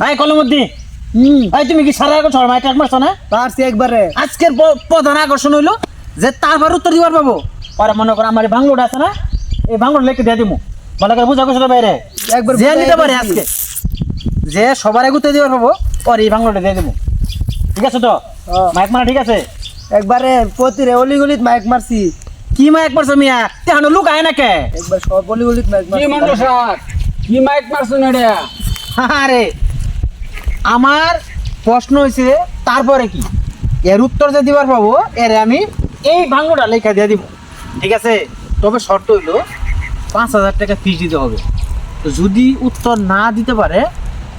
ভাই কলমুদ্দি ভাই তুমি কি সারা এখন ছড় মাইক মারছো না? পারছি একবারে। আজকের প্রধান আকর্ষণ হইলো যে তারপর উত্তর দিবার পাবো। পরে মনে করো আমার এই বাংলোটা আছে না, এই বাংলোটা লিখে দিয়ে দিমু। ভালো করে বুঝা করছো বাইরে একবার যে বুঝাই নিতে পারে দিছি। আজকে, যে সবার আগে উত্তর দিবার পাবো পরে এই বাংলোটা দিয়ে দিমু। ঠিক আছে তো? মাইক মারা ঠিক আছে? একবারে প্রতিরে অলিগলিত মাইক মারছি। কি মাইক মারছো মিয়া? তেহানো লোক আয় না কে? একবার সব অলিগলিত মাইক কি মারছি। মন্ডল স্যার কি মাইক মারছেন এটা? আরে আমার প্রশ্ন হয়েছে তারপরে কি, এর উত্তর যে দিবার পাবো এর আমি এই বাংলোটা লেখা দিয়ে দিব। ঠিক আছে? তবে শর্ত হইলো 5,000 টাকা ফিস দিতে হবে। তো যদি উত্তর না দিতে পারে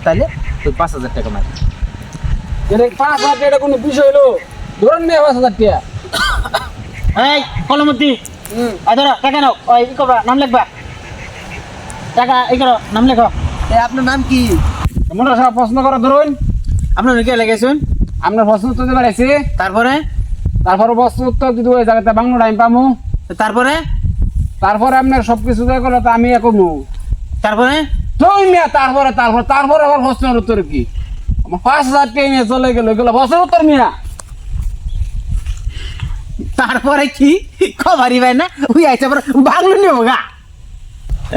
তাহলে ওই 5,000 টাকা মারি। এটা 5,000 টাকা কোনো বিষয় হলো? ধরুন না 5,000 টাকা। এই কলমতি ধরো টাকা নাও, ওই ই করবা, নাম লিখবা, টাকা এই করো, নাম লেখো। আপনার নাম কি? মন্ডল স্যার প্রশ্ন করা ধরুন। আপনার কে লেগেছেন? আপনার প্রশ্ন উত্তর দিতে পারছি, তারপরে তারপরে প্রশ্ন উত্তর যদি ওই জায়গাতে বাংলা টাইম পামু, তারপরে তারপরে আপনার সবকিছু দেয় করলে তো আমি একমু। তারপরে তুই মিয়া তারপরে তারপর তারপরে আবার প্রশ্নের উত্তর কি? আমার 5,000 টাকা নিয়ে চলে গেল, এগুলো প্রশ্নের উত্তর মিয়া। তারপরে কি খবরই ভাই না ওই আইসা পর বাংলো নিব গা।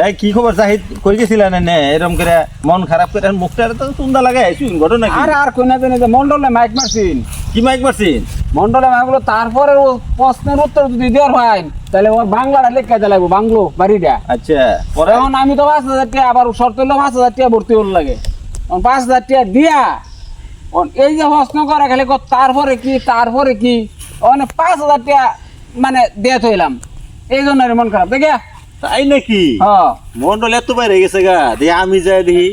এই কি খবর জাহিদ, কই গেছিলেন না এরকম করে মন খারাপ করে মুখটা তো সুন্দর লাগে শুন ঘটনা কি? আর কোন যে মন্ডলে মাইক মারছিন, কি মাইক মারছিন? মন্ডলে মাইক গুলো তারপরে ও প্রশ্নের উত্তর যদি দেওয়ার হয় তাহলে ওর বাংলাটা লেখা দিতে লাগবে, বাংলো বাড়িটা। আচ্ছা পরে এখন আমি তো 5,000 টাকা আবার শর্ত হলো 5,000 টাকা ভর্তি হল লাগে। 5,000 টাকা দিয়া এই যে প্রশ্ন করা খালি তারপরে কি তারপরে কি 5,000 টাকা মানে দিয়ে থইলাম, এই জন্য মন খারাপ দেখে। তাই নাকি? হ্যাঁ মন্ডল এত বাইরে গেছে গা, দেখি আমি যাই দেখি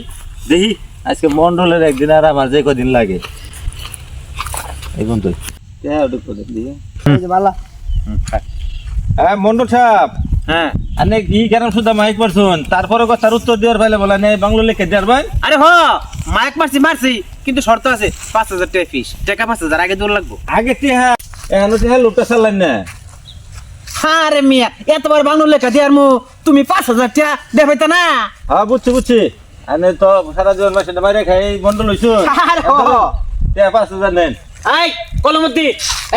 দেখি আজকে মন্ডলের একদিন আর আমার যে কদিন লাগে এখন তো এই যে বালা। হ্যাঁ মন্ডল সাহেব, হ্যাঁ আপনি কি কেন শুধু মাইক মারছুন? তারপরে কথার উত্তর দেওয়ার ফাইলে বলেন বাংলো লিখে দেওয়ার ভাই। আরে মাইক মারছি মারছি, কিন্তু শর্ত আছে 5,000 টাকা ফিস। টাকা 5,000 আগে দূর লাগবো। আগে টিহা এখন টিহা লোকটা চালান না। আরে মিয়া এতবার বাংলো লেখা দিয়ার মু তুমি 5,000 টাকা দেখাইতা না? হ্যাঁ বুঝছি বুঝছি, আমি তো সারা জীবন মাসে বাইরে খাই মন্ডল হইছুন। আরে 5,000 নেন। এই কলমতি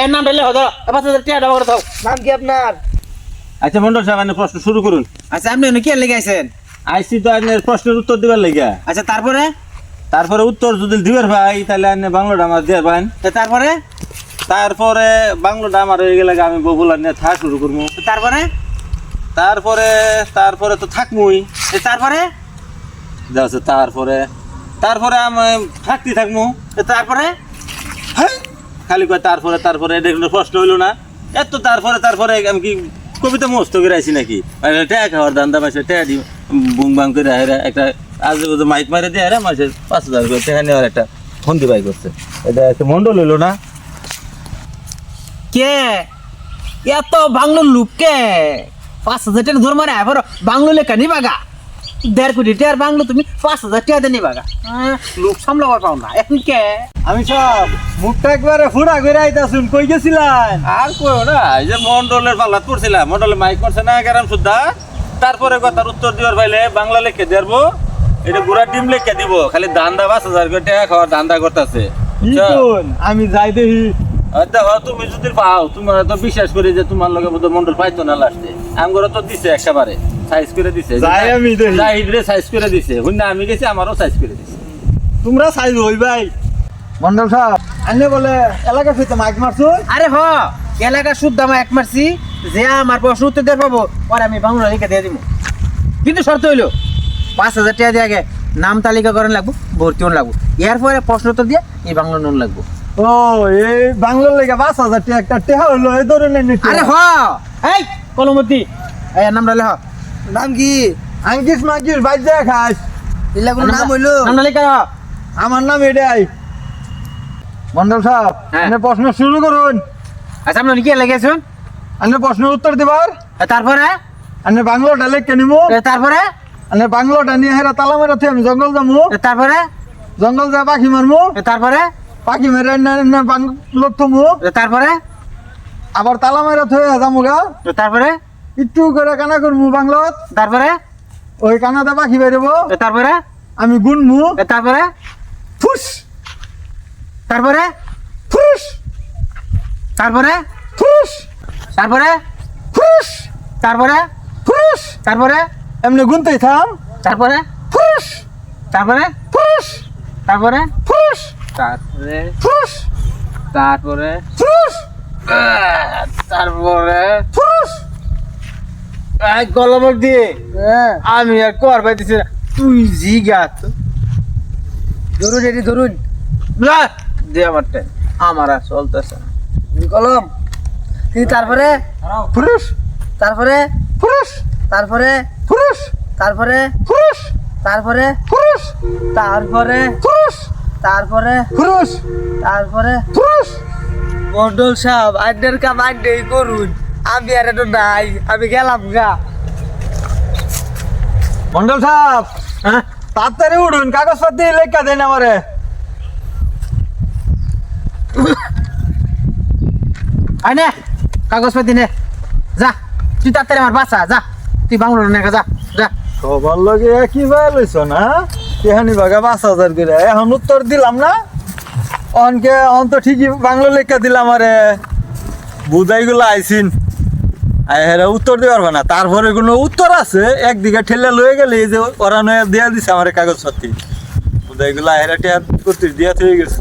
এর নাম ঢেলে হতো 5,000 টাকা দাও করে দাও। নাম কি আপনার? আচ্ছা মন্ডল সাহেব আপনি প্রশ্ন শুরু করুন। আচ্ছা আপনি এনে কি লেগে আইছেন? আইসি তো আপনার প্রশ্নের উত্তর দিবার লেগা। আচ্ছা তারপরে তারপরে উত্তর যদি দিবার ভাই তাহলে আপনি বাংলোটা আমার দিয়ে ভাই। তারপরে তারপরে বাংলোটা আমার হয়ে গেলে আমি বগুলা নিয়ে থাকা শুরু করবো। তারপরে তারপরে তারপরে তো থাকমুই। তারপরে যাচ্ছে তারপরে তারপরে আমি থাকতে থাকমু। তারপরে হ্যাঁ খালি কয় তারপরে তারপরে এটা কোনো প্রশ্ন হইলো না। এত তারপরে তারপরে আমি কি কবিতা মস্ত করে আইছি নাকি? ট্যাগ খাওয়ার ধান্দা মাসে ট্যাগ দি বুং বাং করে হেরা একটা আজ মাইক মারে দিয়ে হেরা মাসে 5,000 করে ট্যাগ নেওয়ার একটা ফন্দি বাই করছে। এটা একটা মন্ডল হইলো না? কে এত বাংলোর লোক কে 5,000 টাকা ধর মারে আবার বাংলো লেখা নিবা গা? 1.5 কোটি টাকার বাংলো তুমি 5,000 টাকা দিয়ে নিবা গা? লোক সামলাবার পাও না এখন কে? আমি সব মুখটা একবারে ফুড়া করে আইতাছুন, কই গেছিলেন? আর কই না, এই যে মন্ডলের পাল্লাত পড়ছিলাম, মন্ডলে মাইক করছে না গেরাম সুদ্ধা। তারপরে কথার উত্তর দিবার পাইলে বাংলা লিখে দেবো, এটা গুড়া ডিম লিখে দিব, খালি ধান্দা 5,000 করে টাকা খাওয়ার ধান্দা করতেছে। আমি যাই দেখি। দেখো তুমি যদি পাও, তোমার তো বিশ্বাস করি যে তোমার লগে বোধ মন্ডল পাইতো না লাস্টে। আমগরে তো দিছে একেবারে সাইজ করে দিছে, যাই আমি দেখি। জাহিদরে সাইজ করে দিছে, হুন্না আমি গেছি আমারও সাইজ করে দিছে। তোমরা সাইজ হই ভাই। মন্ডল সাহেব আন্নে বলে এলাকা ফিতে মাইক মারছুন। আরে এলাকা শুদ্ধ আমার এক মারছি, যে আমার প্রশ্ন উত্তর দিয়ে পাবো পরে আমি বাংলা লিখে দিয়ে দিব। কিন্তু শর্ত হইলো 5,000 টাকা দিয়ে আগে নাম তালিকা করেন লাগবো, ভর্তি হন লাগবো, এরপরে প্রশ্ন উত্তর দিয়ে এই বাংলা নুন লাগবো। ও এই বাংলার লেগে 5,000 টাকা একটা টেহা হইলো, এই ধরনের নাকি? আরে এই কলমতি এই নাম ডালে নাম কি? আঙ্কিস মাঙ্কিস বাইর যায় খাস। এলাকার নাম হইলো? নাম লিখে আমার নাম এটাই। মন্ডল সাহেব হ্যাঁ। আপনি প্রশ্ন শুরু করুন। আচ্ছা আপনি কি লেগেছেন? আপনি প্রশ্নের উত্তর দিবার, তারপরে আপনি বাংলাটা লেখকে নিমু, তারপরে আপনি বাংলাটা নিয়ে হেরা তালা মেরা থেকে আমি জঙ্গল যাবো, তারপরে জঙ্গল যা পাখি মারমু, তারপরে পাখি মেরে বাংলো থমু, তারপরে আবার তালা মেরা থয়ে যাবো গা, তারপরে একটু করে কানা করমু বাংলত, তারপরে ওই কানাতে পাখি বেরোবো, তারপরে আমি গুনমু, তারপরে ফুস তারপরে ফুস তারপরে ফুস তারপরে ফুস তারপরে ফুস তারপরে এমনি গুনতেই থাম তারপরে ফুস তারপরে ফুস তারপরে ফুস তারপরে ফুস তারপরে ফুস তারপরে ফুস গলমক দিয়ে আমি আর কর পাইতেছি না তুই জিগাত ধরুন এটি ধরুন দে আমারটা আমার আর চলতেছে না। কলম তুই তারপরে ফুস তারপরে ফুস তারপরে ফুস তারপরে ফুস তারপরে ফুস তারপরে ফুস তারপরে ফুস তারপরে ফুস মন্ডল সাহেব আইনের কাম আইনেই করুন আমি আর একটু নাই আমি গেলাম গা মন্ডল সাহেব হ্যাঁ তাড়াতাড়ি উঠুন কাগজপত্র লেখা দেন আমারে আয় নে কাগজপাতি নে যা তুই তাড়াতাড়ি আমার বাসা যা তুই বাংলোর নেকা যা যা সবার লগে কি ভাই লইছ না এখানি বাগা 5,000 করে এখন উত্তর দিলাম না অনকে অন তো ঠিকই বাংলা লেখা দিলাম আরে বুঝাইগুলো আইসিন হেরা উত্তর দিতে পারবে না তারপরে কোনো উত্তর আছে একদিকে ঠেলে লয়ে গেলে এই যে ওরা নয়া দিয়া দিছে আমার কাগজপত্র বুঝাইগুলো হেরা টিয়া করতে দিয়া হয়ে গেছে